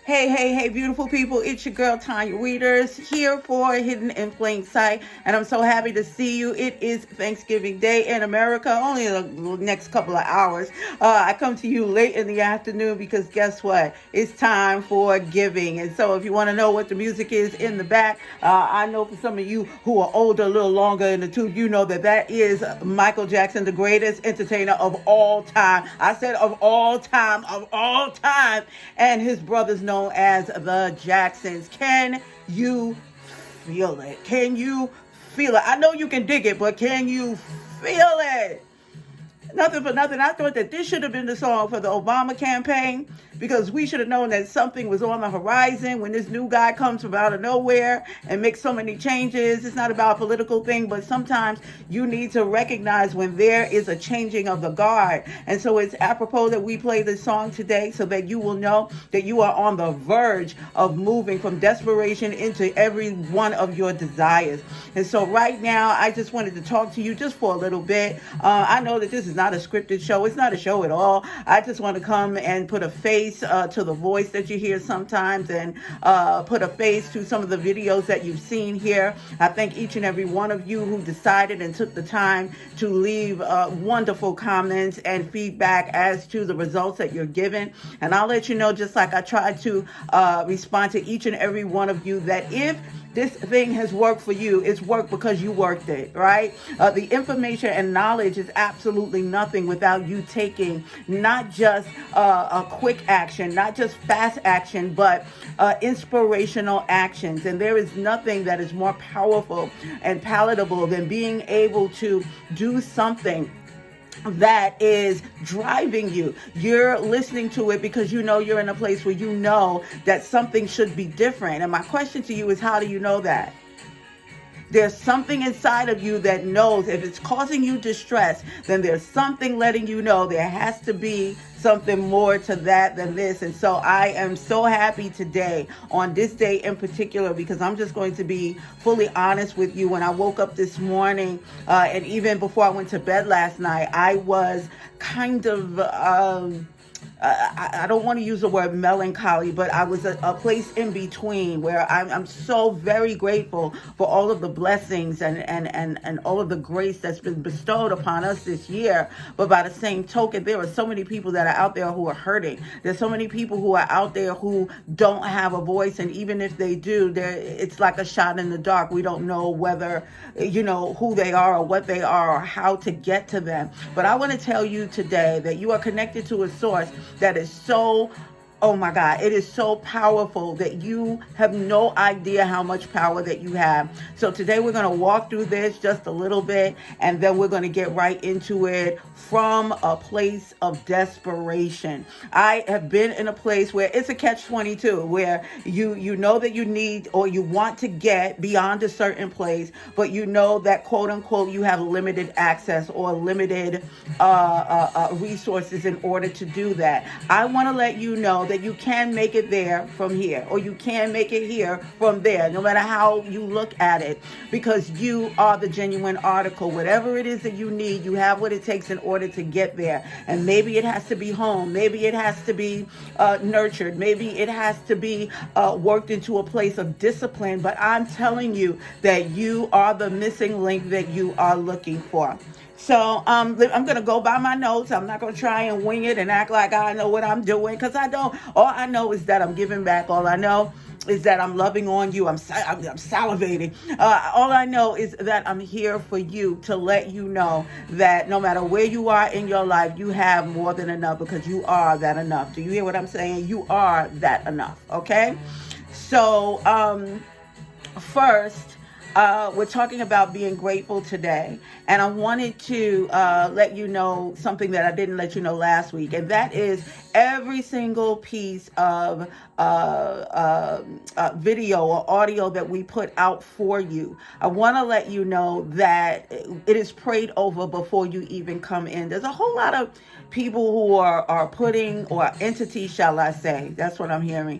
Hey, beautiful people. It's your girl, Tanya Readers, here for Hidden in Plain Sight. And I'm so happy to see you. It is Thanksgiving Day in America, only the next couple of hours. I come to you late in the afternoon because guess what? It's time for giving. And so if you want to know what the music is in the back, I know for some of you who are older, a little longer in the tooth, you know that is Michael Jackson, the greatest entertainer of all time. I said of all time. And his brothers known as the Jacksons. Can you feel it? Can you feel it? I know you can dig it, but can you feel it? Nothing for nothing. I thought that this should have been the song for the Obama campaign because we should have known that something was on the horizon when this new guy comes from out of nowhere and makes so many changes. It's not about a political thing, but sometimes you need to recognize when there is a changing of the guard. And so it's apropos that we play this song today so that you will know that you are on the verge of moving from desperation into every one of your desires. And so right now, I just wanted to talk to you just for a little bit. I know that this is not a scripted show. It's not a show at all. I just want to come and put a face to the voice that you hear sometimes and put a face to some of the videos that you've seen here. I thank each and every one of you who decided and took the time to leave wonderful comments and feedback as to the results that you're given. And I'll let you know, just like I tried to respond to each and every one of you, that if this thing has worked for you, it's worked because you worked it, right? The information and knowledge is absolutely nothing without you taking not just a quick action, not just fast action, but inspirational actions. And there is nothing that is more powerful and palatable than being able to do something that is driving you. You're listening to it because you know you're in a place where you know that something should be different. And my question to you is, how do you know that? There's something inside of you that knows if it's causing you distress, then there's something letting you know there has to be something more to that than this. And so I am so happy today on this day in particular, because I'm just going to be fully honest with you. When I woke up this morning and even before I went to bed last night, I was kind of I don't want to use the word melancholy, but I was a place in between where I'm so very grateful for all of the blessings and all of the grace that's been bestowed upon us this year. But by the same token, there are so many people that are out there who are hurting. There's so many people who are out there who don't have a voice. And even if they do, it's like a shot in the dark. We don't know whether, who they are or what they are or how to get to them. But I want to tell you today that you are connected to a source that is so, oh my God, it is so powerful that you have no idea how much power that you have. So today we're going to walk through this just a little bit, and then we're going to get right into it from a place of desperation. I have been in a place where it's a catch-22, where you know that you need or you want to get beyond a certain place, but you know that, quote unquote, you have limited access or limited resources in order to do that. I want to let you know that you can make it there from here, or you can make it here from there, no matter how you look at it, because you are the genuine article. Whatever it is that you need, you have what it takes in order to get there. And maybe it has to be home, maybe it has to be nurtured, maybe it has to be worked into a place of discipline, but I'm telling you that you are the missing link that you are looking for. So I'm going to go by my notes. I'm not going to try and wing it and act like I know what I'm doing, because I don't. All I know is that I'm giving back. All I know is that I'm loving on you. I'm salivating. All I know is that I'm here for you, to let you know that no matter where you are in your life, you have more than enough, because you are that enough. Do you hear what I'm saying? You are that enough. Okay? So first, we're talking about being grateful today. And I wanted to let you know something that I didn't let you know last week. And that is every single piece of video or audio that we put out for you. I want to let you know that it is prayed over before you even come in. There's a whole lot of people who are putting, or entities, shall I say, that's what I'm hearing,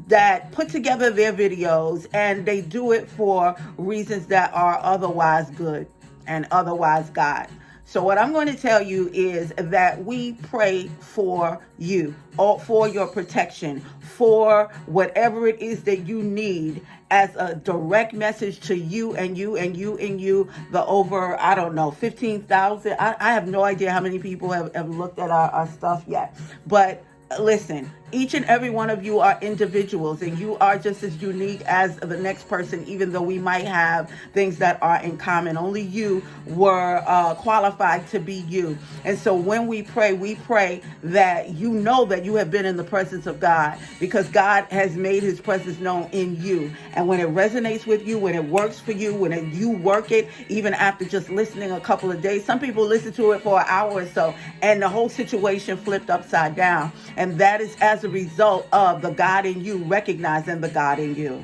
that put together their videos and they do it for reasons that are otherwise good and otherwise God. So what I'm going to tell you is that we pray for you, or for your protection, for whatever it is that you need, as a direct message to you and you and you and you, the over, I don't know, 15,000. I have no idea how many people have looked at our stuff yet. But listen, each and every one of you are individuals, and you are just as unique as the next person, even though we might have things that are in common. Only you were qualified to be you. And so when we pray that you know that you have been in the presence of God, because God has made his presence known in you. And when it resonates with you, when it works for you, you work it, even after just listening a couple of days, some people listen to it for an hour or so, and the whole situation flipped upside down. And that is as a result of the God in you, recognizing the God in you.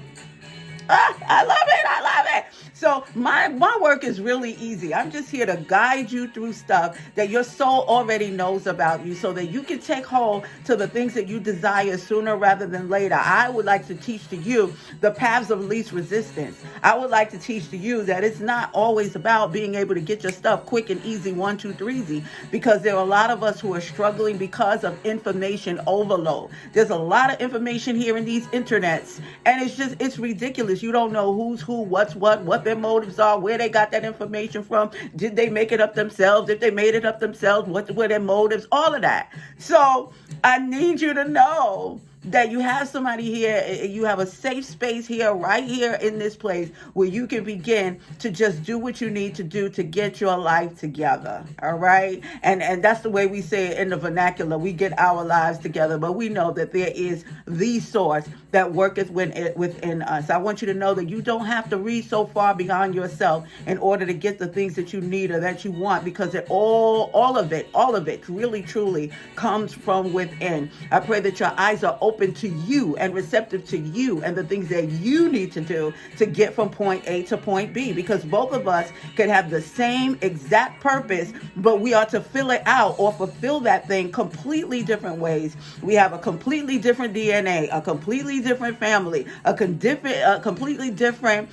I love it. I love it. So my work is really easy. I'm just here to guide you through stuff that your soul already knows about you, so that you can take hold to the things that you desire sooner rather than later. I would like to teach to you the paths of least resistance. I would like to teach to you that it's not always about being able to get your stuff quick and easy, 1, 2, 3 easy, because there are a lot of us who are struggling because of information overload. There's a lot of information here in these internets, and it's ridiculous. You don't know who's who, what's what their motives are, where they got that information from. Did they make it up themselves? If they made it up themselves, what were their motives? All of that. So I need you to know that you have somebody here, you have a safe space here, right here in this place, where you can begin to just do what you need to do to get your life together. All right. And that's the way we say it in the vernacular. We get our lives together, but we know that there is the source that worketh within us. I want you to know that you don't have to read so far beyond yourself in order to get the things that you need or that you want, because all of it really truly comes from within. I pray that your eyes are open to you and receptive to you and the things that you need to do to get from point A to point B, because both of us can have the same exact purpose, but we are to fill it out or fulfill that thing completely different ways. We have a completely different DNA, a completely different family, a completely different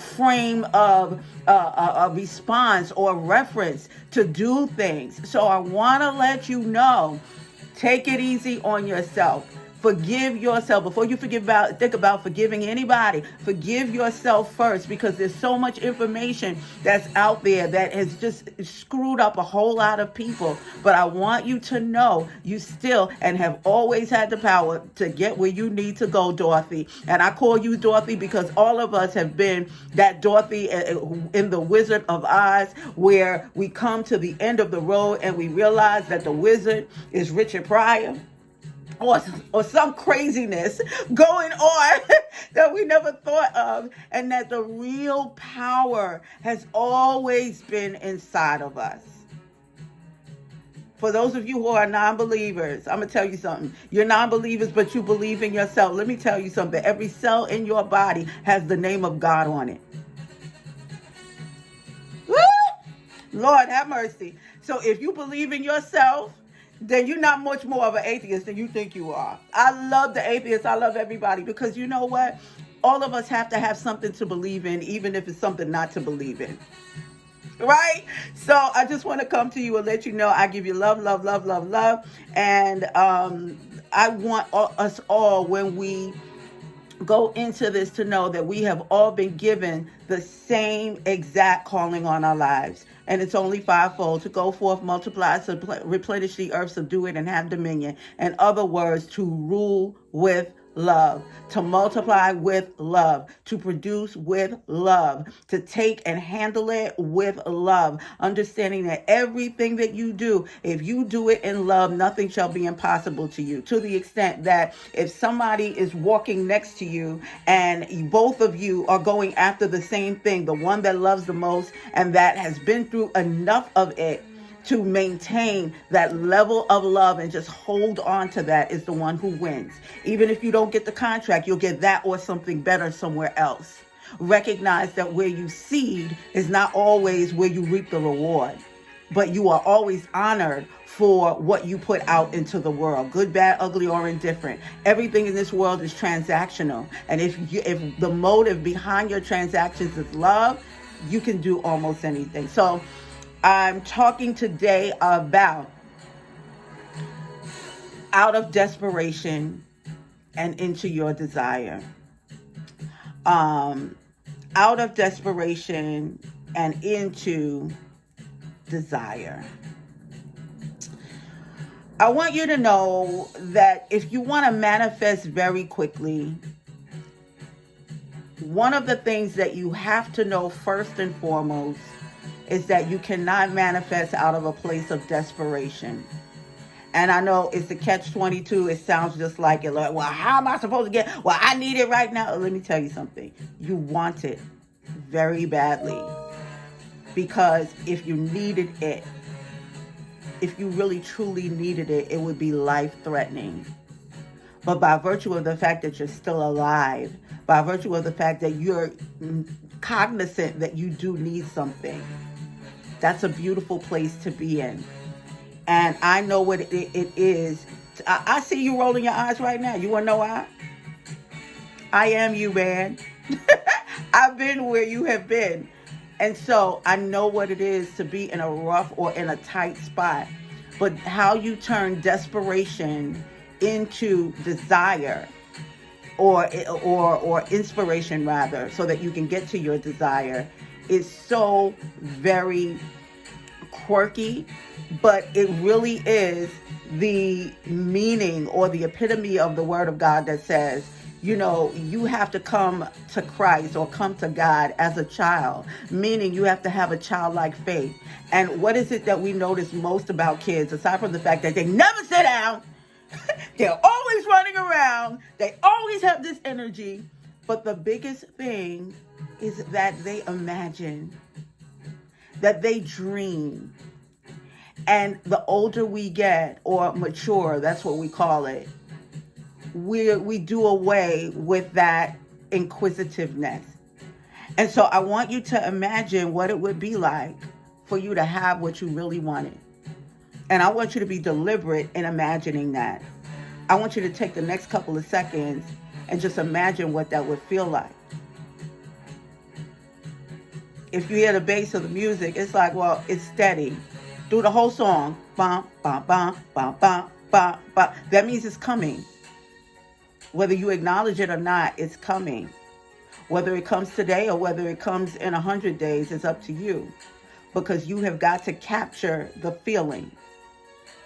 frame of a response or reference to do things. So I want to let you know, take it easy on yourself. Forgive yourself before you think about forgiving anybody. Forgive yourself first, because there's so much information that's out there that has just screwed up a whole lot of people. But I want you to know you still and have always had the power to get where you need to go, Dorothy. And I call you Dorothy because all of us have been that Dorothy in the Wizard of Oz, where we come to the end of the road and we realize that the wizard is Richard Pryor, or some craziness going on that we never thought of, and that the real power has always been inside of us. For those of you who are non-believers, I'm going to tell you something. You're non-believers, but you believe in yourself. Let me tell you something. Every cell in your body has the name of God on it. Woo! Lord, have mercy. So if you believe in yourself, then you're not much more of an atheist than you think you are. I love the atheists. I love everybody, because you know what? All of us have to have something to believe in, even if it's something not to believe in. Right? So I just want to come to you and let you know I give you love, love, love, love, love. And I want us all, when we go into this, to know that we have all been given the same exact calling on our lives. And it's only fivefold: to go forth, multiply, replenish the earth, subdue it, and have dominion. In other words, to rule with love, to multiply with love, to produce with love, to take and handle it with love, understanding that everything that you do, if you do it in love, nothing shall be impossible to you. To the extent that if somebody is walking next to you and both of you are going after the same thing, the one that loves the most and that has been through enough of it to maintain that level of love and just hold on to that, is the one who wins. Even if you don't get the contract, you'll get that or something better somewhere else. Recognize that where you seed is not always where you reap the reward, but you are always honored for what you put out into the world, good, bad, ugly, or indifferent. Everything in this world is transactional. And if the motive behind your transactions is love, you can do almost anything. So I'm talking today about out of desperation and into your desire. Um, Out of desperation and into desire. I want you to know that if you want to manifest very quickly, one of the things that you have to know first and foremost is that you cannot manifest out of a place of desperation. And I know it's a catch-22. It sounds just like it. Like, well, how am I supposed to get? Well, I need it right now. Let me tell you something. You want it very badly. Because if you needed it, if you really truly needed it, it would be life-threatening. But by virtue of the fact that you're still alive, by virtue of the fact that you're cognizant that you do need something, that's a beautiful place to be in. And I know what it is. I see you rolling your eyes right now. You want to know why? I am you, man. I've been where you have been. And so I know what it is to be in a rough or in a tight spot. But how you turn desperation into desire or inspiration rather, so that you can get to your desire, is so very quirky, but it really is the meaning or the epitome of the word of God that says, you know, you have to come to Christ or come to God as a child, meaning you have to have a childlike faith. And what is it that we notice most about kids, aside from the fact that they never sit down, they're always running around, they always have this energy, but the biggest thing is that they imagine, that they dream. And the older we get, or mature, that's what we call it, we do away with that inquisitiveness. And so I want you to imagine what it would be like for you to have what you really wanted. And I want you to be deliberate in imagining that. I want you to take the next couple of seconds and just imagine what that would feel like. If you hear the bass of the music, it's like, well, it's steady. Through the whole song, bum, bum, bum, bum, bum, bum, bum. That means it's coming. Whether you acknowledge it or not, it's coming. Whether it comes today or whether it comes in 100 days, it's up to you. Because you have got to capture the feeling.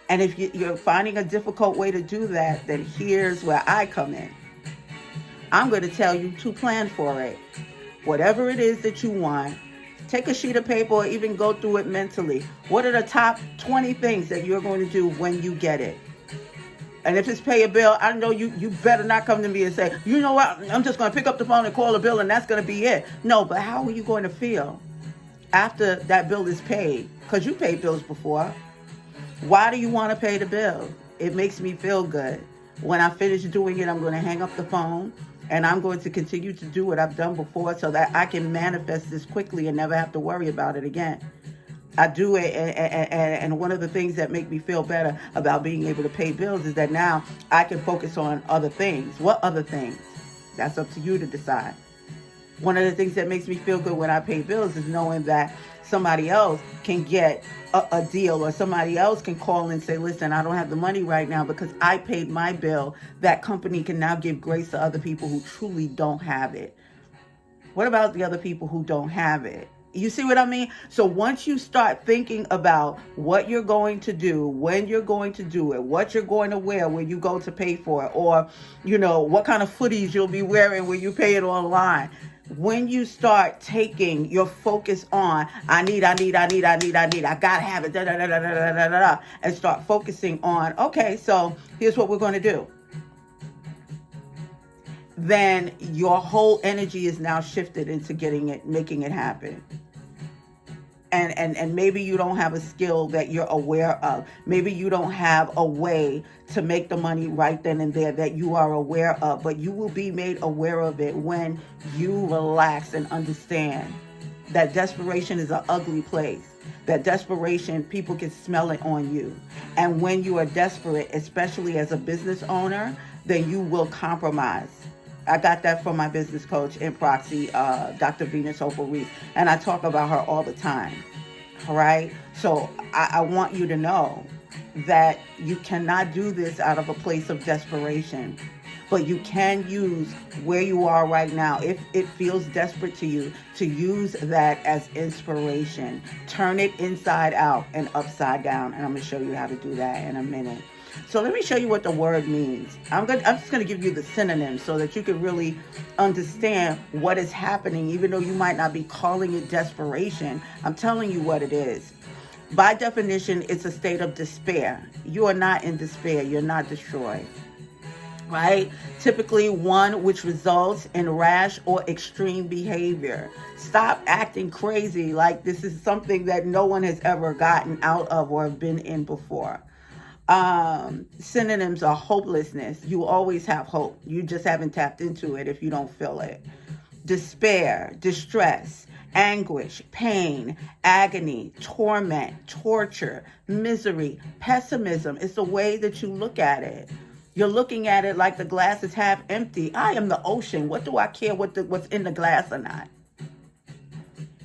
And if you're finding a difficult way to do that, then here's where I come in. I'm going to tell you to plan for it. Whatever it is that you want, take a sheet of paper or even go through it mentally. What are the top 20 things that you're going to do when you get it? And if it's pay a bill, I know you better not come to me and say, you know what, I'm just going to pick up the phone and call a bill and that's going to be it. No, but how are you going to feel after that bill is paid? Because you paid bills before. Why do you want to pay the bill? It makes me feel good. When I finish doing it, I'm going to hang up the phone and I'm going to continue to do what I've done before so that I can manifest this quickly and never have to worry about it again. I do it, and one of the things that make me feel better about being able to pay bills is that now I can focus on other things. What other things? That's up to you to decide. One of the things that makes me feel good when I pay bills is knowing that somebody else can get a deal, or somebody else can call and say, listen, I don't have the money right now because I paid my bill. That company can now give grace to other people who truly don't have it. What about the other people who don't have it? You see what I mean? So once you start thinking about what you're going to do, when you're going to do it, what you're going to wear when you go to pay for it, or, you know, what kind of footies you'll be wearing when you pay it online. When you start taking your focus on, I gotta have it, and start focusing on, okay, so here's what we're going to do. Then your whole energy is now shifted into making it happen. And maybe you don't have a skill that you're aware of. Maybe you don't have a way to make the money right then and there that you are aware of, but you will be made aware of it when you relax and understand that desperation is an ugly place. That desperation, people can smell it on you. And when you are desperate, especially as a business owner, then you will compromise. I got that from my business coach in Proxy, Dr. Venus Opal Reese, and I talk about her all the time. All right. So I want you to know that you cannot do this out of a place of desperation, but you can use where you are right now. If it feels desperate to you, to use that as inspiration. Turn it inside out and upside down. And I'm going to show you how to do that in a minute. So let me show you what the word means. I'm just going to give you the synonyms so that you can really understand what is happening, even though you might not be calling it desperation. I'm telling you what it is. By definition, it's a state of despair. You are not in despair. You're not destroyed. Right? Typically one which results in rash or extreme behavior. Stop acting crazy like this is something that no one has ever gotten out of or been in before. Synonyms are hopelessness. You always have hope. You just haven't tapped into it if you don't feel it. Despair, distress, anguish, pain, agony, torment, torture, misery, pessimism. It's the way that you look at it. You're looking at it like the glass is half empty. I am the ocean. What do I care what's in the glass or not?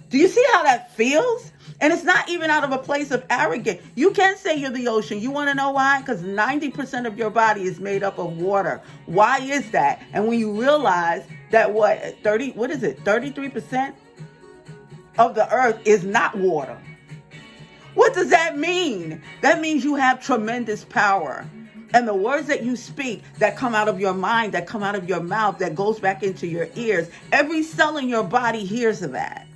Do you see how that feels? And it's not even out of a place of arrogance. You can say you're the ocean. You want to know why? Because 90% of your body is made up of water. Why is that? And when you realize that 33% of the earth is not water. What does that mean? That means you have tremendous power. And the words that you speak that come out of your mind, that come out of your mouth, that goes back into your ears, every cell in your body hears that.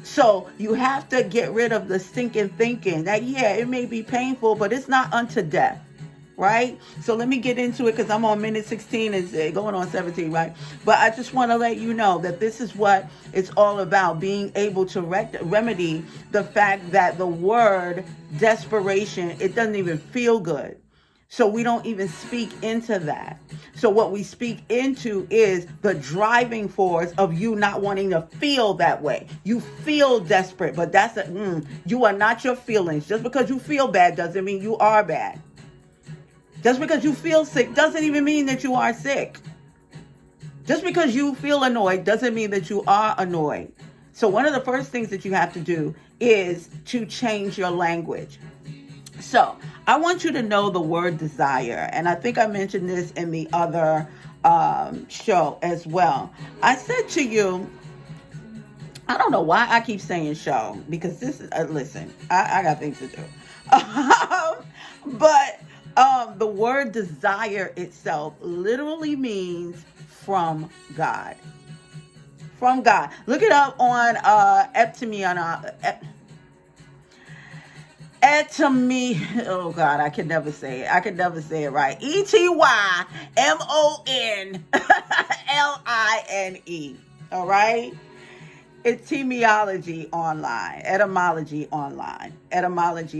So you have to get rid of the stinking thinking that, yeah, it may be painful, but it's not unto death, right? So let me get into it because I'm on minute 16, it's going on 17, right? But I just want to let you know that this is what it's all about, being able to remedy the fact that the word desperation, it doesn't even feel good. So we don't even speak into that. So what we speak into is the driving force of you not wanting to feel that way. You feel desperate, but you are not your feelings. Just because you feel bad doesn't mean you are bad. Just because you feel sick doesn't even mean that you are sick. Just because you feel annoyed doesn't mean that you are annoyed. So one of the first things that you have to do is to change your language. So I want you to know the word desire. And I think I mentioned this in the other show as well. I said to you, I don't know why I keep saying show, because this is, listen, I got things to do. But the word desire itself literally means from God. From God. Look it up on oh God, I can never say it. I can never say it right. ETYMONLINE. All right? Etymology online, etymology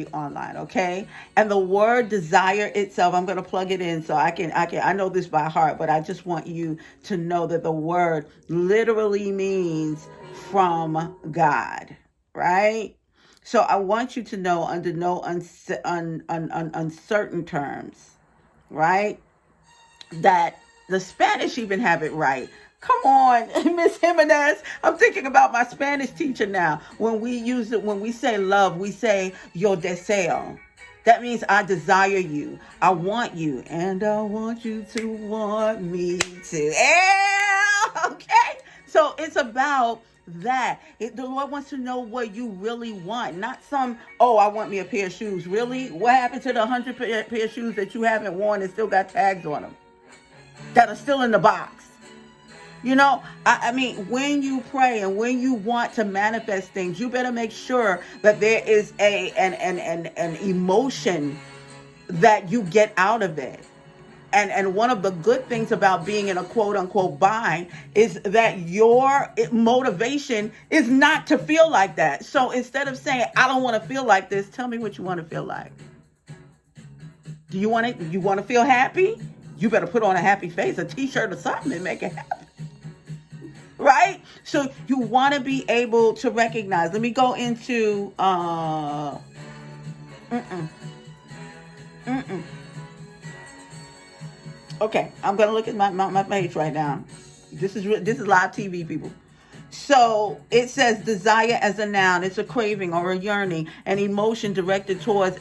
online, okay? And the word desire itself, I'm going to plug it in so I know this by heart, but I just want you to know that the word literally means from God, right? So I want you to know under no uncertain terms, right, that the Spanish even have it right. Come on, Miss Jimenez. I'm thinking about my Spanish teacher now. When we say love, we say yo deseo. That means I desire you. I want you. And I want you to want me too. Yeah, okay. So it's about that. The Lord wants to know what you really want. Not I want me a pair of shoes. Really? What happened to the 100 pair of shoes that you haven't worn and still got tags on them? That are still in the box? You know, I mean, when you pray and when you want to manifest things, you better make sure that there is an emotion that you get out of it. And one of the good things about being in a quote unquote bind is that your motivation is not to feel like that. So instead of saying, I don't want to feel like this, tell me what you want to feel like. Do you want to feel happy? You better put on a happy face, a t-shirt or something and make it happen. Right? So you want to be able to recognize. Let me go into Okay, I'm gonna look at my page right now. This is live TV, people. So it says desire as a noun. It's a craving or a yearning, an emotion directed toward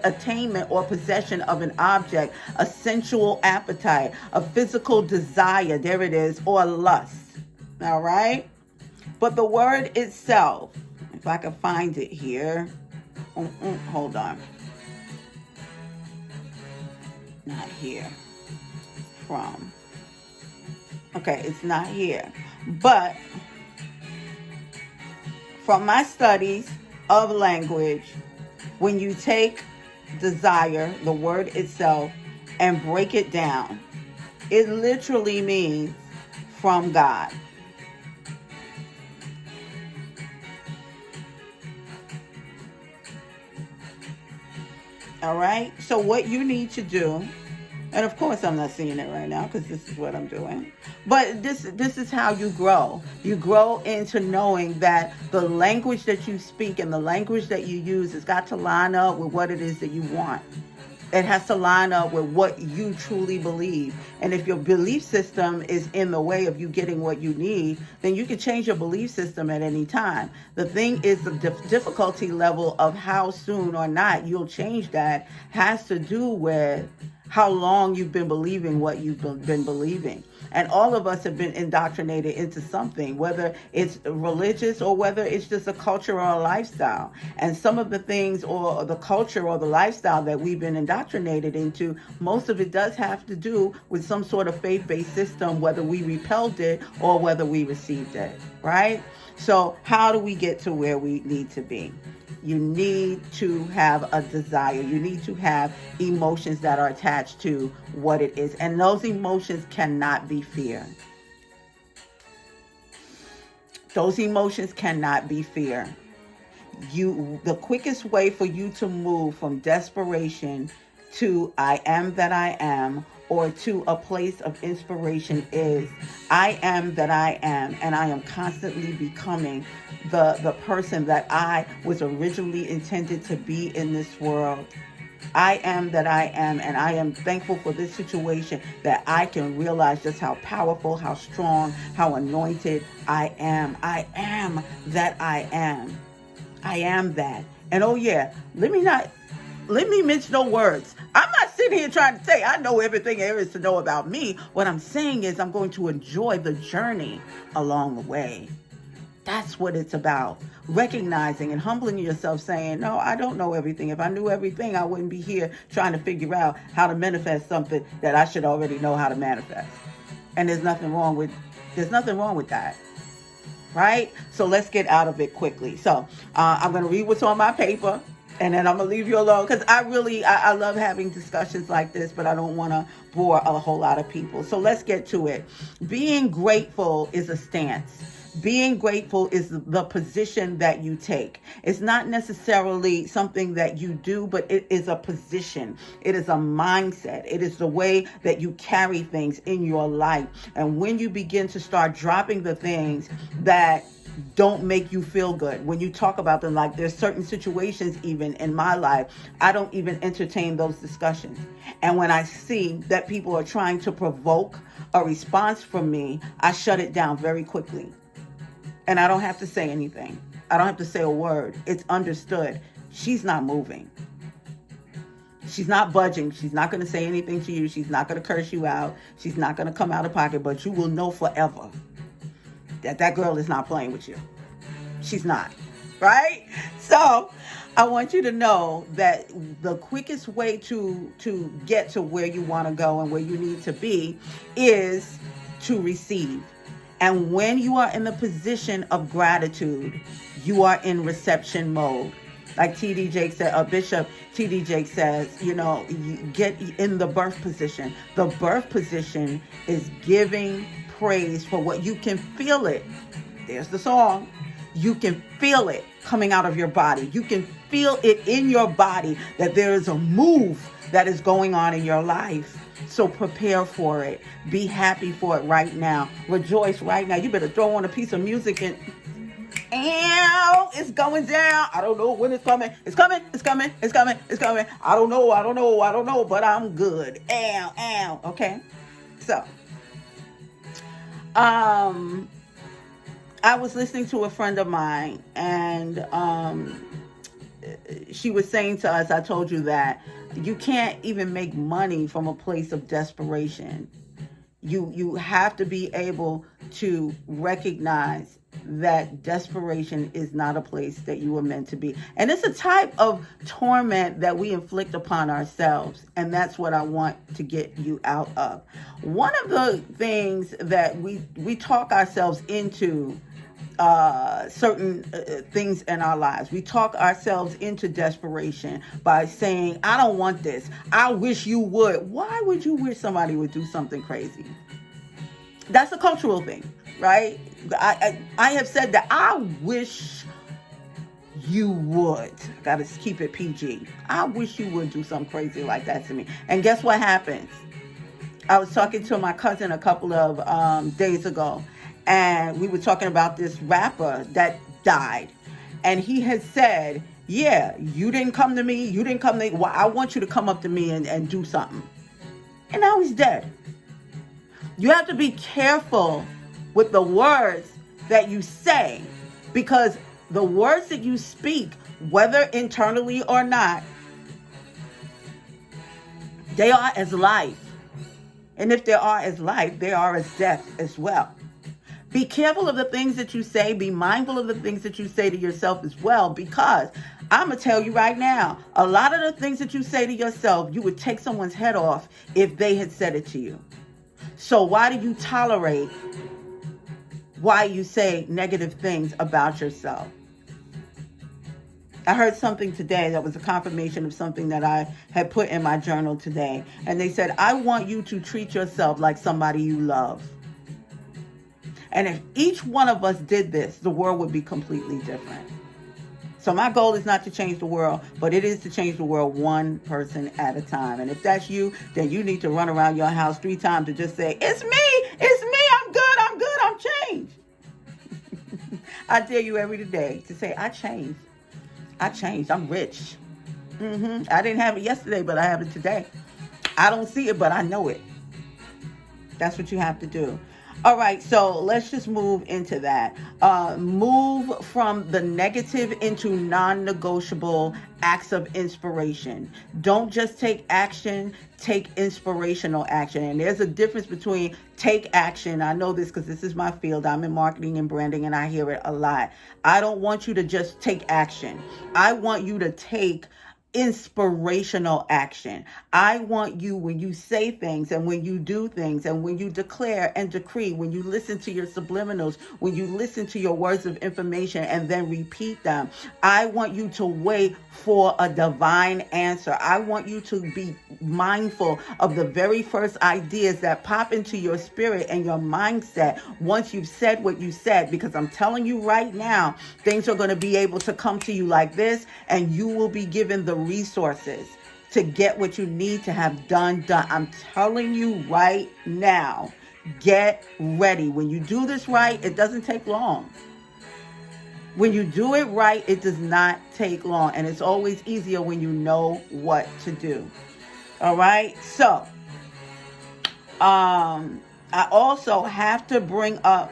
attainment or possession of an object, a sensual appetite, a physical desire. There it is, or lust. All right. But the word itself, if I can find it here, hold on. Not here. From. Okay, it's not here. But from my studies of language, when you take desire, the word itself, and break it down, it literally means from God. All right? So what you need to do, and of course I'm not seeing it right now because this is what I'm doing, but this is how you grow. You grow into knowing that the language that you speak and the language that you use has got to line up with what it is that you want. It has to line up with what you truly believe. And if your belief system is in the way of you getting what you need, then you can change your belief system at any time. The thing is, the difficulty level of how soon or not you'll change that has to do with how long you've been believing what you've been believing. And all of us have been indoctrinated into something, whether it's religious or whether it's just a culture or a lifestyle. And some of the things or the culture or the lifestyle that we've been indoctrinated into, most of it does have to do with some sort of faith-based system, whether we repelled it or whether we received it, right? So how do we get to where we need to be? You need to have a desire. You need to have emotions that are attached to what it is. And those emotions cannot be fear. Those emotions cannot be fear. The quickest way for you to move from desperation to I am that I am, or to a place of inspiration, is I am that I am, and I am constantly becoming the person that I was originally intended to be in this world. I am that I am, and I am thankful for this situation that I can realize just how powerful, how strong, how anointed I am. I am that I am. I am that. And oh yeah, let me mince no words. I'm not sitting here trying to say I know everything there is to know about me. What I'm saying is I'm going to enjoy the journey along the way. That's what it's about. Recognizing and humbling yourself, saying, no, I don't know everything. If I knew everything, I wouldn't be here trying to figure out how to manifest something that I should already know how to manifest. And there's nothing wrong with that. Right? So let's get out of it quickly. So I'm going to read what's on my paper, and then I'm going to leave you alone, because I love having discussions like this, but I don't want to bore a whole lot of people. So let's get to it. Being grateful is a stance. Being grateful is the position that you take. It's not necessarily something that you do, but it is a position. It is a mindset. It is the way that you carry things in your life. And when you begin to start dropping the things that don't make you feel good, when you talk about them, like there's certain situations even in my life, I don't even entertain those discussions. And when I see that people are trying to provoke a response from me, I shut it down very quickly. And I don't have to say anything. I don't have to say a word. It's understood. She's not moving. She's not budging. She's not going to say anything to you. She's not going to curse you out. She's not going to come out of pocket, but you will know forever that girl is not playing with you. She's not. Right? So I want you to know that the quickest way to get to where you want to go and where you need to be is to receive. And when you are in the position of gratitude, you are in reception mode. Like T.D. Jakes said, Bishop T.D. Jakes says, you get in the birth position. The birth position is giving praise for what you can feel it. There's the song. You can feel it coming out of your body. You can feel it in your body that there is a move that is going on in your life. So prepare for it. Be happy for it right now. Rejoice right now. You better throw on a piece of music and it's going down. I don't know when it's coming. It's coming. It's coming. It's coming. It's coming. I don't know, but I'm good. Okay. So, I was listening to a friend of mine, and she was saying to us, I told you that you can't even make money from a place of desperation. You have to be able to recognize that desperation is not a place that you were meant to be. And it's a type of torment that we inflict upon ourselves. And that's what I want to get you out of. One of the things that we talk ourselves into certain things in our lives. We talk ourselves into desperation by saying, I don't want this. I wish you would. Why would you wish somebody would do something crazy? That's a cultural thing, right? I have said that I wish you would. Gotta keep it PG. I wish you would do something crazy like that to me. And guess what happens? I was talking to my cousin a couple of days ago, and we were talking about this rapper that died. And he had said, yeah, you didn't come to me. You didn't come to me. Well, I want you to come up to me and do something. And now he's dead. You have to be careful with the words that you say, because the words that you speak, whether internally or not, they are as life. And if they are as life, they are as death as well. Be careful of the things that you say. Be mindful of the things that you say to yourself as well, because I'm going to tell you right now, a lot of the things that you say to yourself, you would take someone's head off if they had said it to you. So why do you tolerate why you say negative things about yourself? I heard something today that was a confirmation of something that I had put in my journal today. And they said, I want you to treat yourself like somebody you love. And if each one of us did this, the world would be completely different. So my goal is not to change the world, but it is to change the world one person at a time. And if that's you, then you need to run around your house 3 times to just say, it's me, I'm changed. I dare you every day to say, I changed, I'm rich. I didn't have it yesterday, but I have it today. I don't see it, but I know it. That's what you have to do. All right, so let's just move into that. Move from the negative into non-negotiable acts of inspiration. Don't just take action, take inspirational action. And there's a difference between take action. I know this because this is my field. I'm in marketing and branding, and I hear it a lot. I don't want you to just take action. I want you to take inspirational action. I want you, when you say things and when you do things and when you declare and decree, when you listen to your subliminals, when you listen to your words of information and then repeat them, I want you to wait for a divine answer. I want you to be mindful of the very first ideas that pop into your spirit and your mindset once you've said what you said, because I'm telling you right now, things are going to be able to come to you like this, and you will be given the resources to get what you need to have done. I'm telling you right now, get ready. When you do this right, it doesn't take long. When you do it right, it does not take long. And it's always easier when you know what to do. All right. So, I also have to bring up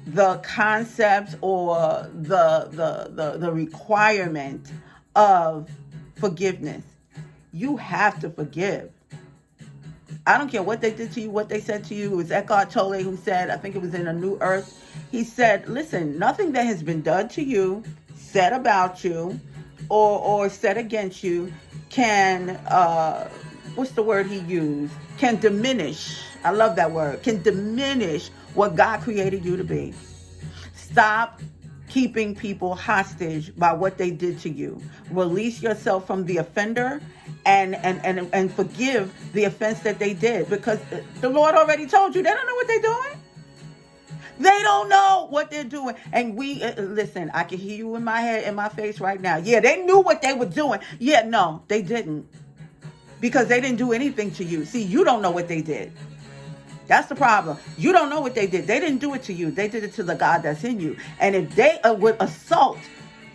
the concept or the requirement of forgiveness. You have to forgive. I don't care what they did to you, what they said to you. It was Eckhart Tolle who said, I think it was in A New Earth. He said, listen, nothing that has been done to you, said about you, or said against you can, what's the word he used? Can diminish. I love that word. Can diminish what God created you to be. Stop keeping people hostage by what they did to you. Release yourself from the offender and forgive the offense that they did, because the Lord already told you they don't know what they're doing. They don't know what they're doing. And we, listen, I can hear you in my head, in my face right now. Yeah, they knew what they were doing. Yeah, no, they didn't. Because they didn't do anything to you. See, you don't know what they did. That's the problem. You don't know what they did. They didn't do it to you. They did it to the God that's in you. And if they would assault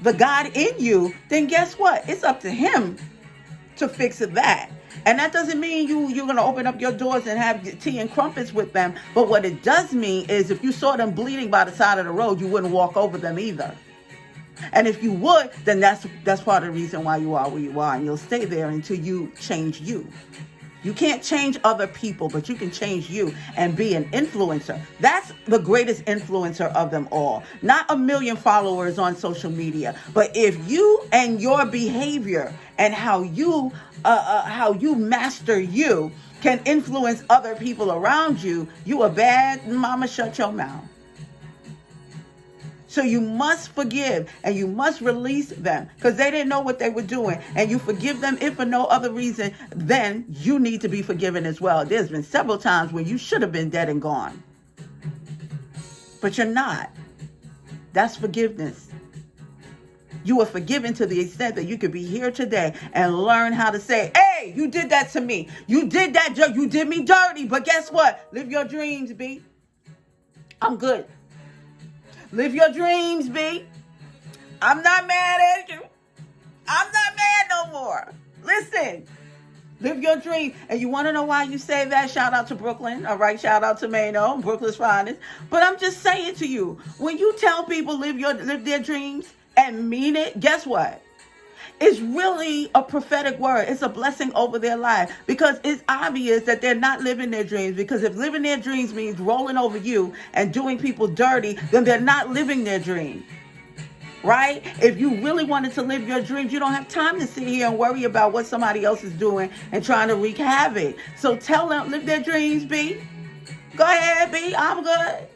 the God in you, then guess what? It's up to him to fix that. And that doesn't mean you're going to open up your doors and have tea and crumpets with them. But what it does mean is if you saw them bleeding by the side of the road, you wouldn't walk over them either. And if you would, then that's part of the reason why you are where you are. And you'll stay there until you change you. You can't change other people, but you can change you and be an influencer. That's the greatest influencer of them all. Not a million followers on social media, but if you and your behavior and how you master you can influence other people around you, you a bad mama. Shut your mouth. So you must forgive and you must release them because they didn't know what they were doing. And you forgive them if for no other reason, then you need to be forgiven as well. There's been several times when you should have been dead and gone, but you're not. That's forgiveness. You are forgiven to the extent that you could be here today and learn how to say, hey, you did that to me. You did that. You did me dirty. But guess what? Live your dreams, B. I'm good. Live your dreams, B. I'm not mad at you. I'm not mad no more. Listen, live your dream. And you want to know why you say that? Shout out to Brooklyn. All right, shout out to Mano, Brooklyn's finest. But I'm just saying to you, when you tell people live their dreams and mean it, guess what? It's really a prophetic word. It's a blessing over their life because it's obvious that they're not living their dreams. Because if living their dreams means rolling over you and doing people dirty, then they're not living their dream. Right? If you really wanted to live your dreams, you don't have time to sit here and worry about what somebody else is doing and trying to wreak havoc. So tell them, live their dreams, B. Go ahead, B. I'm good.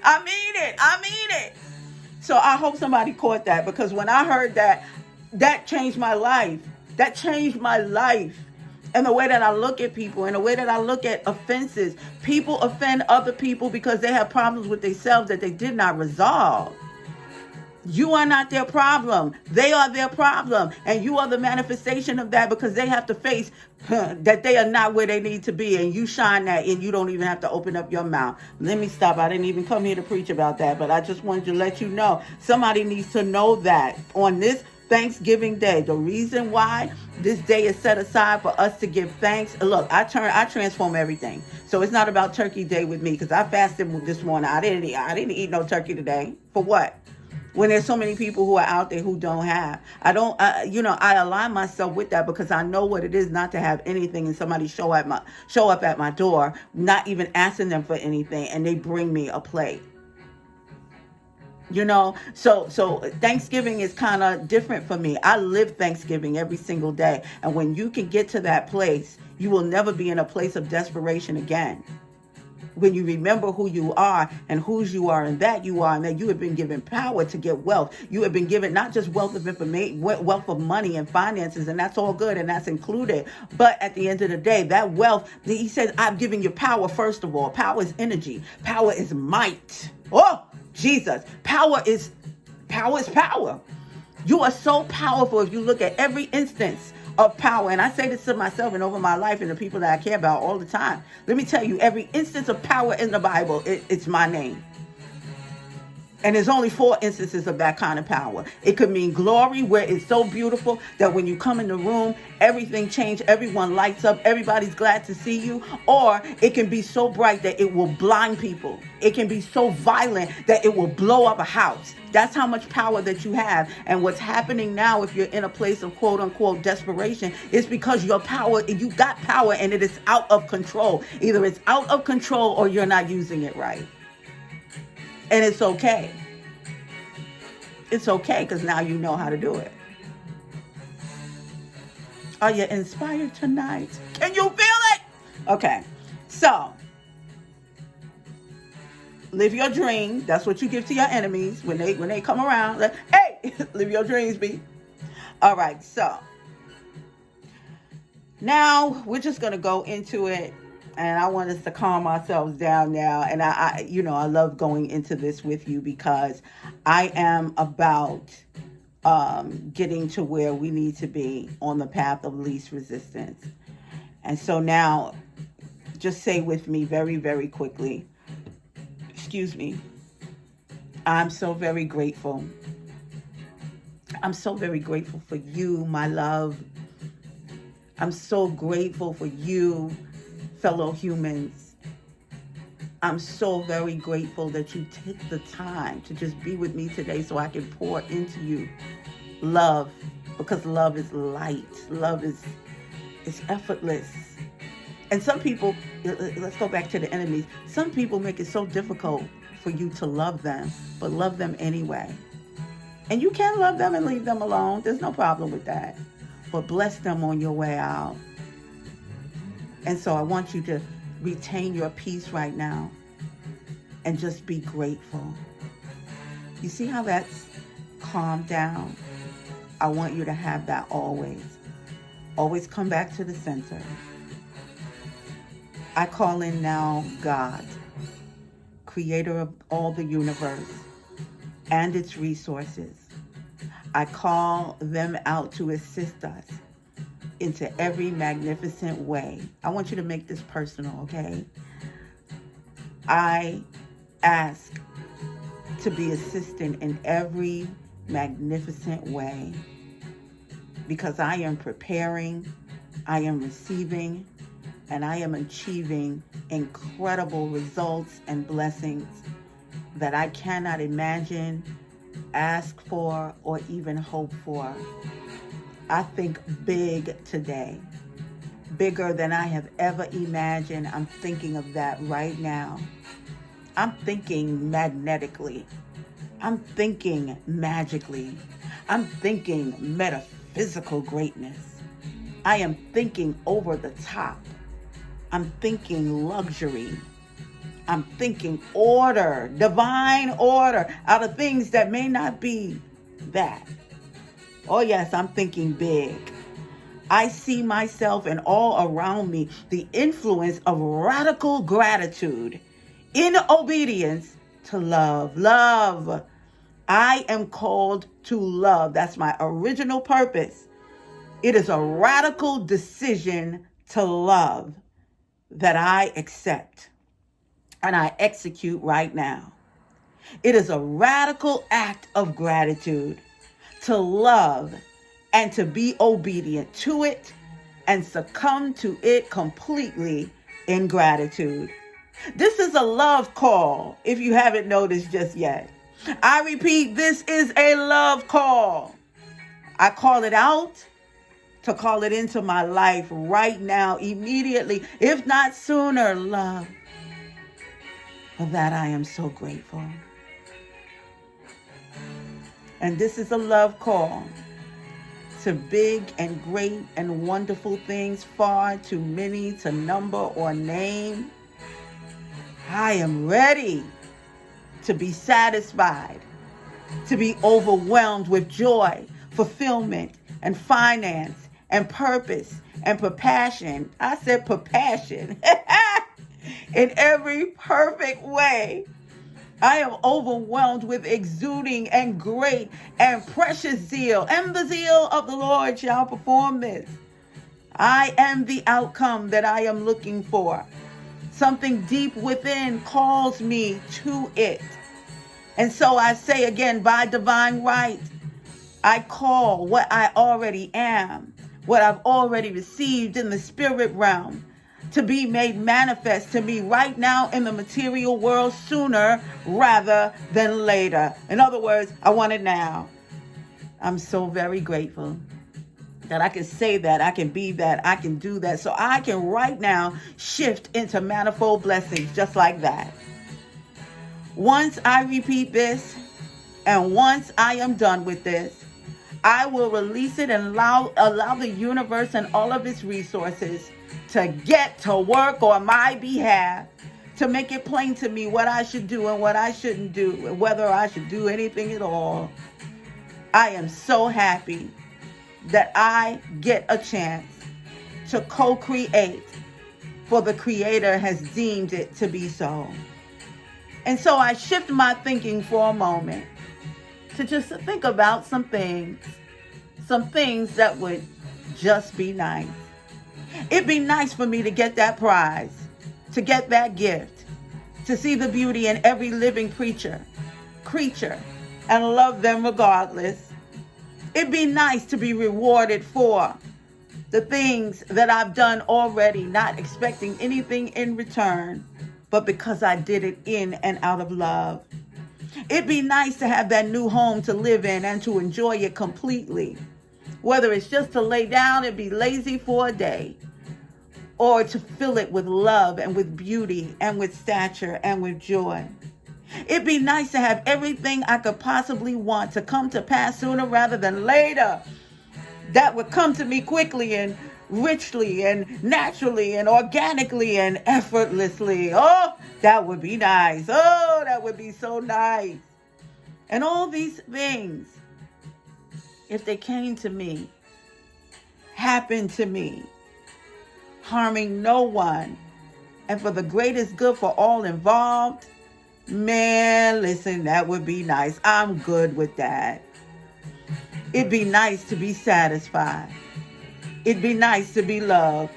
I mean it. I mean it. So I hope somebody caught that because when I heard that, that changed my life. That changed my life. And the way that I look at people and the way that I look at offenses. People offend other people because they have problems with themselves that they did not resolve. You are not their problem. They are their problem. And you are the manifestation of that because they have to face that they are not where they need to be. And you shine that and you don't even have to open up your mouth. Let me stop. I didn't even come here to preach about that. But I just wanted to let you know. Somebody needs to know that on this Thanksgiving Day. The reason why this day is set aside for us to give thanks. Look, I transform everything. So it's not about Turkey Day with me because I fasted this morning. I didn't eat no turkey today. For what? When there's so many people who are out there who don't have. I align myself with that because I know what it is not to have anything and somebody show up at my door, not even asking them for anything, and they bring me a plate. So Thanksgiving is kind of different for me. I live Thanksgiving every single day. And when you can get to that place, you will never be in a place of desperation again. When you remember who you are and whose you are and that you have been given power to get wealth. You have been given not just wealth of information, wealth of money and finances, and that's all good and that's included. But at the end of the day, that wealth, he says, I've given you power first of all. Power is energy. Power is might. Oh, Jesus. Power is power. You are so powerful if you look at every instance of power. And I say this to myself and over my life and the people that I care about all the time. Let me tell you, every instance of power in the Bible, it's my name. And there's only 4 instances of that kind of power. It could mean glory, where it's so beautiful that when you come in the room, everything changes, everyone lights up, everybody's glad to see you. Or it can be so bright that it will blind people. It can be so violent that it will blow up a house. That's how much power that you have. And what's happening now, if you're in a place of quote unquote desperation, is because you got power and it is out of control. Either it's out of control or you're not using it right. And it's okay. It's okay because now you know how to do it. Are you inspired tonight? Can you feel it? Okay. So, live your dream. That's what you give to your enemies when they come around. Like, hey, live your dreams, B. All right. So, now we're just going to go into it. And I want us to calm ourselves down now. And I love going into this with you because I am about getting to where we need to be on the path of least resistance. And so now, just say with me very, very quickly, excuse me, I'm so very grateful. I'm so very grateful for you, my love. I'm so grateful for you, fellow humans. I'm so very grateful that you take the time to just be with me today so I can pour into you love, because love is light. Love is effortless. And some people, let's go back to the enemies. Some people make it so difficult for you to love them, but love them anyway. And you can love them and leave them alone. There's no problem with that. But bless them on your way out. And so I want you to retain your peace right now and just be grateful. You see how that's calmed down? I want you to have that always. Always come back to the center. I call in now God, creator of all the universe and its resources. I call them out to assist us into every magnificent way. I want you to make this personal, okay? I ask to be assisted in every magnificent way because I am preparing, I am receiving, and I am achieving incredible results and blessings that I cannot imagine, ask for, or even hope for. I think big today, bigger than I have ever imagined. I'm thinking of that right now. I'm thinking magnetically. I'm thinking magically. I'm thinking metaphysical greatness. I am thinking over the top. I'm thinking luxury. I'm thinking order, divine order, out of things that may not be that. Oh yes, I'm thinking big. I see myself and all around me the influence of radical gratitude in obedience to love. Love. I am called to love. That's my original purpose. It is a radical decision to love that I accept and I execute right now. It is a radical act of gratitude to love and to be obedient to it and succumb to it completely in gratitude. This is a love call, if you haven't noticed just yet. I repeat, this is a love call. I call it out to call it into my life right now, immediately, if not sooner, love. For that I am so grateful. And this is a love call to big and great and wonderful things, far too many to number or name. I am ready to be satisfied, to be overwhelmed with joy, fulfillment, and finance, and purpose, and passion. I said passion. In every perfect way. I am overwhelmed with exuding and great and precious zeal, and the zeal of the Lord shall perform this. I am the outcome that I am looking for. Something deep within calls me to it. And so I say again, by divine right, I call what I already am, what I've already received in the spirit realm, to be made manifest to me right now in the material world sooner rather than later. In other words, I want it now. I'm so very grateful that I can say that, I can be that, I can do that. So I can right now shift into manifold blessings just like that. Once I repeat this, and once I am done with this, I will release it and allow the universe and all of its resources to get to work on my behalf, to make it plain to me what I should do and what I shouldn't do, and whether I should do anything at all. I am so happy that I get a chance to co-create, for the Creator has deemed it to be so. And so I shift my thinking for a moment to just think about some things that would just be nice. It'd be nice for me to get that prize, to get that gift, to see the beauty in every living creature, and love them regardless. It'd be nice to be rewarded for The things that I've done already, not expecting anything in return, but because I did it in and out of love. It'd be nice to have that new home to live in and to enjoy it completely. Whether it's just to lay down and be lazy for a day, or to fill it with love and with beauty and with stature and with joy. It'd be nice to have everything I could possibly want to come to pass sooner rather than later. That would come to me quickly and richly and naturally and organically and effortlessly. Oh, that would be nice. Oh, that would be so nice. And all these things, if they came to me, happened to me, harming no one, and for the greatest good for all involved, man, listen, that would be nice. I'm good with that. It'd be nice to be satisfied. It'd be nice to be loved.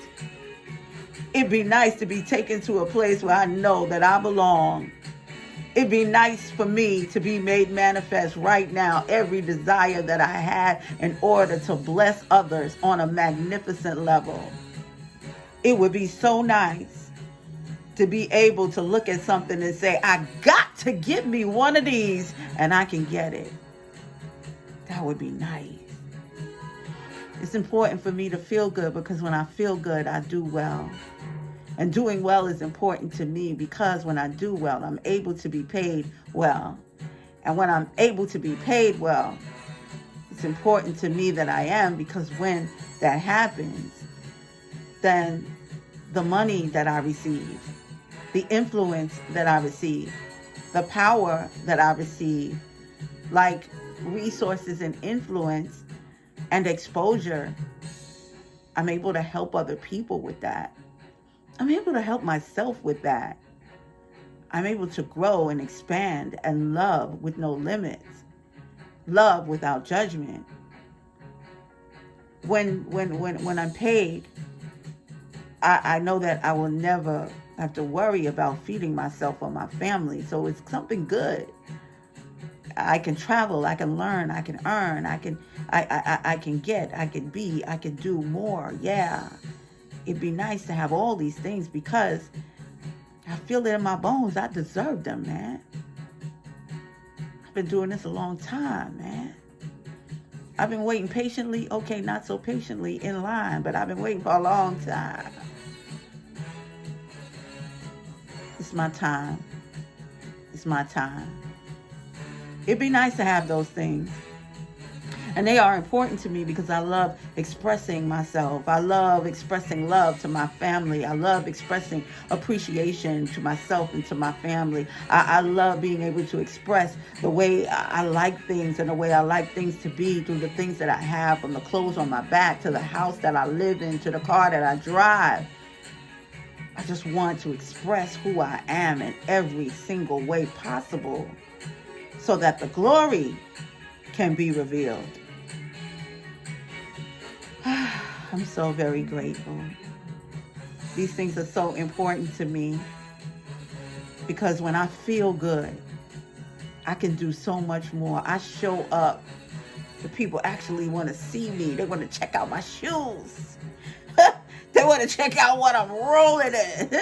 It'd be nice to be taken to a place where I know that I belong. It'd be nice for me to be made manifest right now, every desire that I had in order to bless others on a magnificent level. It would be so nice to be able to look at something and say, I got to get me one of these, and I can get it. That would be nice. It's important for me to feel good, because when I feel good, I do well. And doing well is important to me, because when I do well, I'm able to be paid well. And when I'm able to be paid well, it's important to me that I am, because when that happens, then the money that I receive, the influence that I receive, the power that I receive, like resources and influence and exposure, I'm able to help other people with that. I'm able to help myself with that. I'm able to grow and expand and love with no limits. Love without judgment. When I'm paid, I know that I will never have to worry about feeding myself or my family. So it's something good. I can travel, I can learn, I can earn, I can get, I can be, I can do more. Yeah. It'd be nice to have all these things, because I feel it in my bones. I deserve them, man. I've been doing this a long time, man. I've been waiting patiently. Okay, not so patiently in line, but I've been waiting for a long time. It's my time. It's my time. It'd be nice to have those things. And they are important to me, because I love expressing myself. I love expressing love to my family. I love expressing appreciation to myself and to my family. I love being able to express the way I like things and the way I like things to be through the things that I have, from the clothes on my back to the house that I live in to the car that I drive. I just want to express who I am in every single way possible, so that the glory can be revealed. I'm so very grateful. These things are so important to me, because when I feel good, I can do so much more. I show up. The people actually want to see me. They want to check out my shoes. They want to check out what I'm rolling in.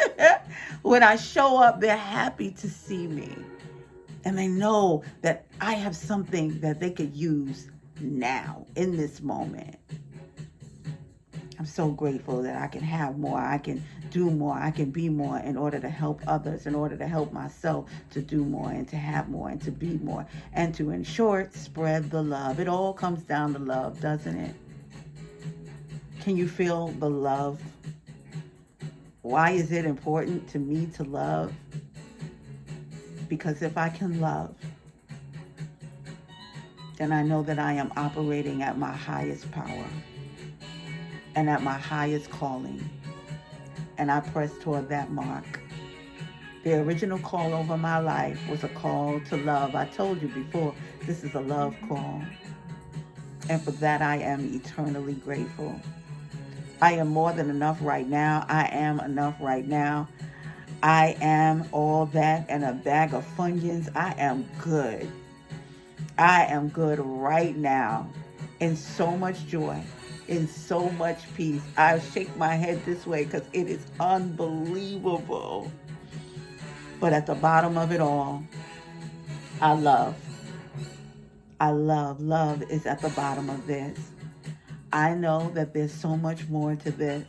When I show up, they're happy to see me. And they know that I have something that they could use now, in this moment. I'm so grateful that I can have more, I can do more, I can be more, in order to help others, in order to help myself to do more and to have more and to be more, and to, in short, spread the love. It all comes down to love, doesn't it? Can you feel the love? Why is it important to me to love? Because if I can love, then I know that I am operating at my highest power and at my highest calling. And I press toward that mark. The original call over my life was a call to love. I told you before, this is a love call. And for that, I am eternally grateful. I am more than enough right now. I am enough right now. I am all that and a bag of Funyuns. I am good. I am good right now, in so much joy, in so much peace. I shake my head this way because it is unbelievable. But at the bottom of it all, I love. Love is at the bottom of this. I know that there's so much more to this.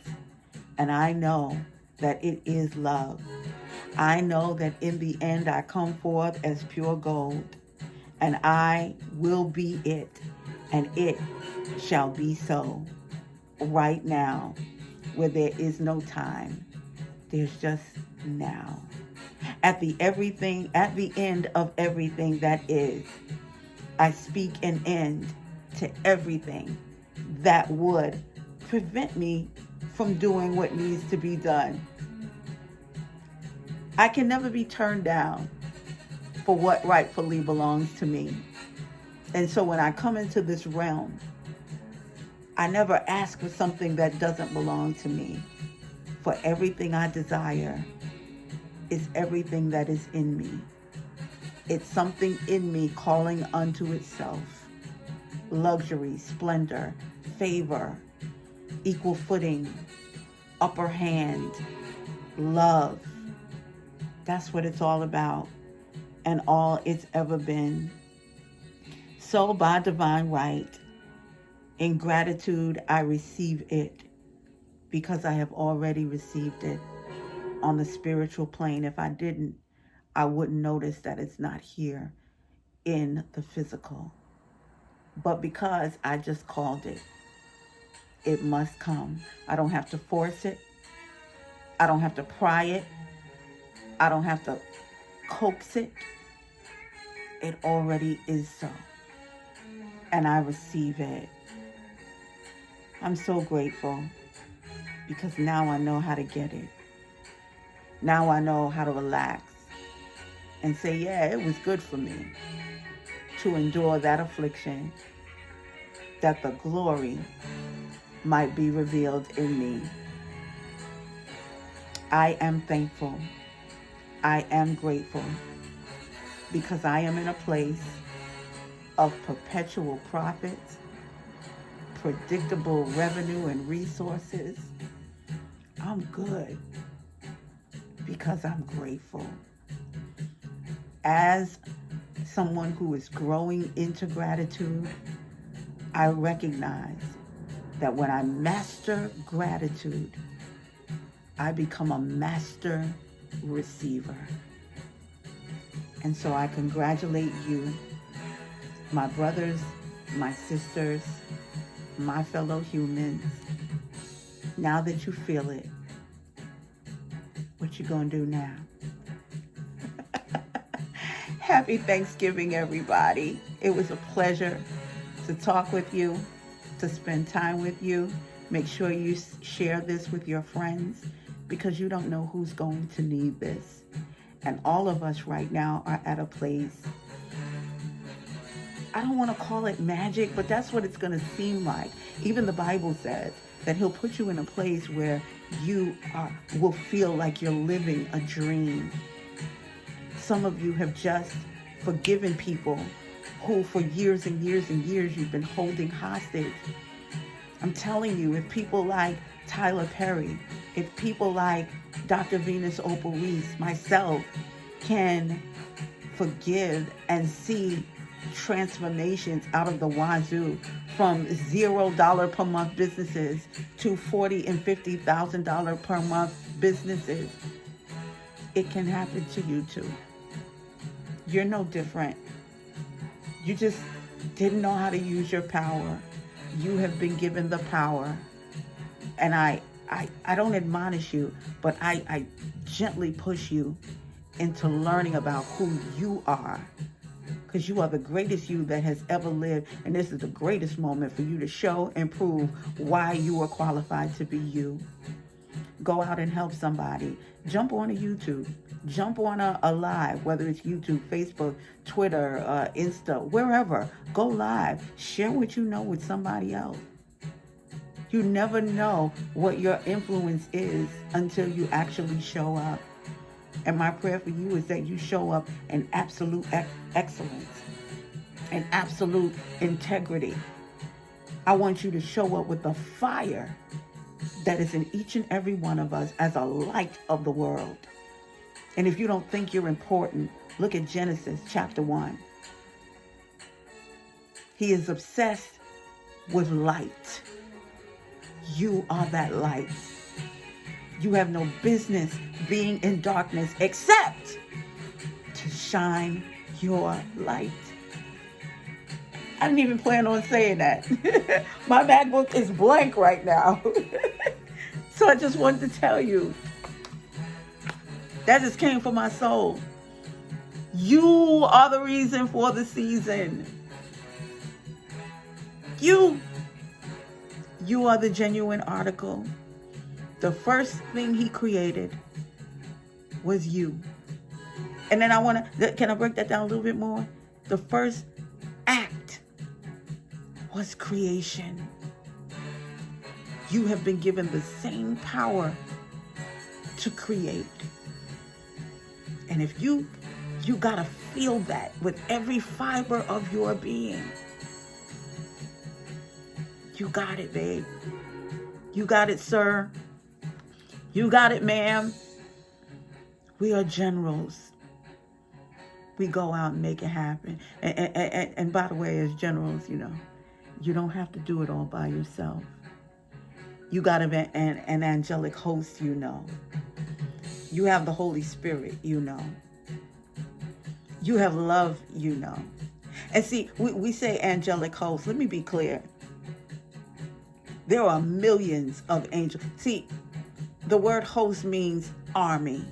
And I know that it is love. I know that in the end I come forth as pure gold. And I will be it. And it shall be so. Right now, where there is no time, there's just now. At the end of everything that is, I speak an end to everything that would prevent me from doing what needs to be done. I can never be turned down for what rightfully belongs to me. And so when I come into this realm, I never ask for something that doesn't belong to me. For everything I desire is everything that is in me. It's something in me calling unto itself. Luxury, splendor, favor, equal footing, upper hand, love. That's what it's all about and all it's ever been. So by divine right, in gratitude, I receive it because I have already received it on the spiritual plane. If I didn't, I wouldn't notice that it's not here in the physical. But because I just called it, it must come. I don't have to force it. I don't have to pry it. I don't have to coax it. It already is so. And I receive it. I'm so grateful because now I know how to get it. Now I know how to relax and say, yeah, it was good for me to endure that affliction, that the glory might be revealed in me. I am thankful. I am grateful because I am in a place of perpetual profits, predictable revenue and resources. I'm good because I'm grateful. As someone who is growing into gratitude, I recognize that when I master gratitude, I become a master receiver. And so I congratulate you, my brothers, my sisters, my fellow humans. Now that you feel it, what you gonna do now? Happy Thanksgiving, everybody. It was a pleasure to talk with you, to spend time with you. Make sure you share this with your friends because you don't know who's going to need this. And all of us right now are at a place, I don't want to call it magic, but that's what it's going to seem like. Even the Bible says that he'll put you in a place where you will feel like you're living a dream. Some of you have just forgiven people who for years and years and years you've been holding hostage. I'm telling you, if people like Tyler Perry, if people like Dr. Venus Opal Reese, myself, can forgive and see transformations out of the wazoo from $0 per month businesses to $40,000 and $50,000 per month businesses, it can happen to you too. You're no different. You just didn't know how to use your power. You have been given the power. And I don't admonish you, but I gently push you into learning about who you are. Because you are the greatest you that has ever lived. And this is the greatest moment for you to show and prove why you are qualified to be you. Go out and help somebody. Jump on a YouTube. Jump on a live, whether it's YouTube, Facebook, Twitter, Insta, wherever. Go live. Share what you know with somebody else. You never know what your influence is until you actually show up. And my prayer for you is that you show up in absolute excellence and absolute integrity. I want you to show up with the fire that is in each and every one of us as a light of the world. And if you don't think you're important, look at Genesis chapter 1. He is obsessed with light. You are that light. You have no business being in darkness except to shine your light. I didn't even plan on saying that. My MacBook is blank right now. So I just wanted to tell you. That just came from my soul. You are the reason for the season. You are the genuine article. The first thing he created was you. And then can I break that down a little bit more? The first act was creation. You have been given the same power to create. And if you gotta feel that with every fiber of your being. You got it, babe. You got it, sir. You got it, ma'am. We are generals. We go out and make it happen. And by the way, as generals, you don't have to do it all by yourself. You got an angelic host, You have the Holy Spirit, You have love, And see, we say angelic host. Let me be clear. There are millions of angels. See, the word host means army.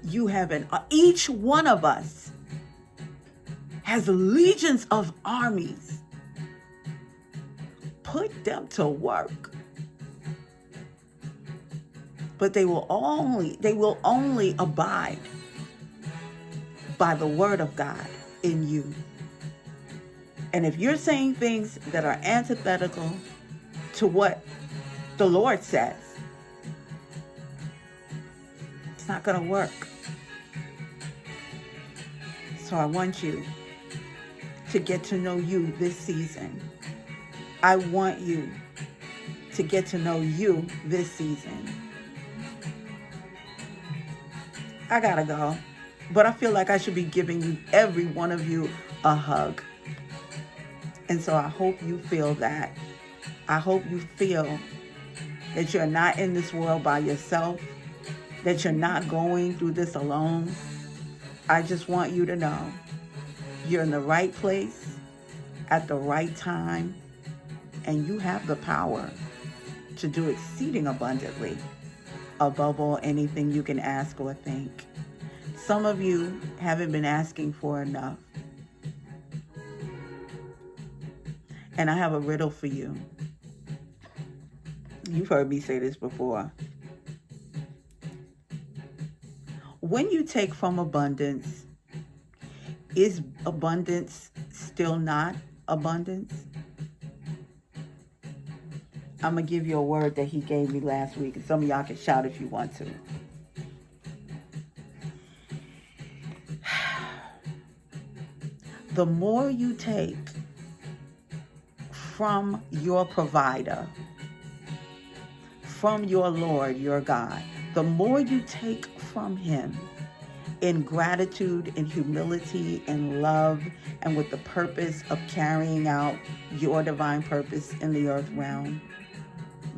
You have each one of us has legions of armies. Put them to work. But they will only abide by the word of God in you. And if you're saying things that are antithetical to what the Lord says, it's not going to work. So I want you to get to know you this season. I want you to get to know you this season. I gotta go, but I feel like I should be giving every one of you a hug. And so I hope you feel that. I hope you feel that you're not in this world by yourself, that you're not going through this alone. I just want you to know you're in the right place at the right time, and you have the power to do exceeding abundantly above all anything you can ask or think. Some of you haven't been asking for enough. And I have a riddle for you. You've heard me say this before. When you take from abundance, is abundance still not abundance? I'm going to give you a word that he gave me last week. And some of y'all can shout if you want to. The more you take from your provider, from your Lord, your God, the more you take from him in gratitude, in humility, in love, and with the purpose of carrying out your divine purpose in the earth realm,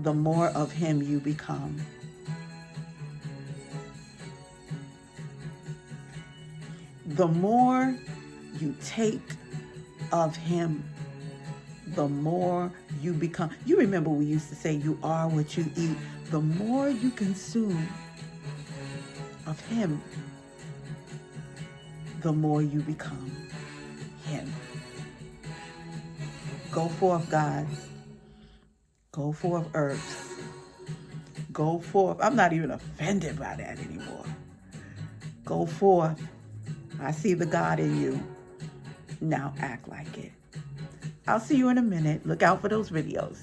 the more of him you become. The more you take of him, the more you become. You remember we used to say you are what you eat. The more you consume of him, the more you become him. Go forth, guys. Go forth, earth. Go forth. I'm not even offended by that anymore. Go forth. I see the God in you. Now act like it. I'll see you in a minute. Look out for those videos.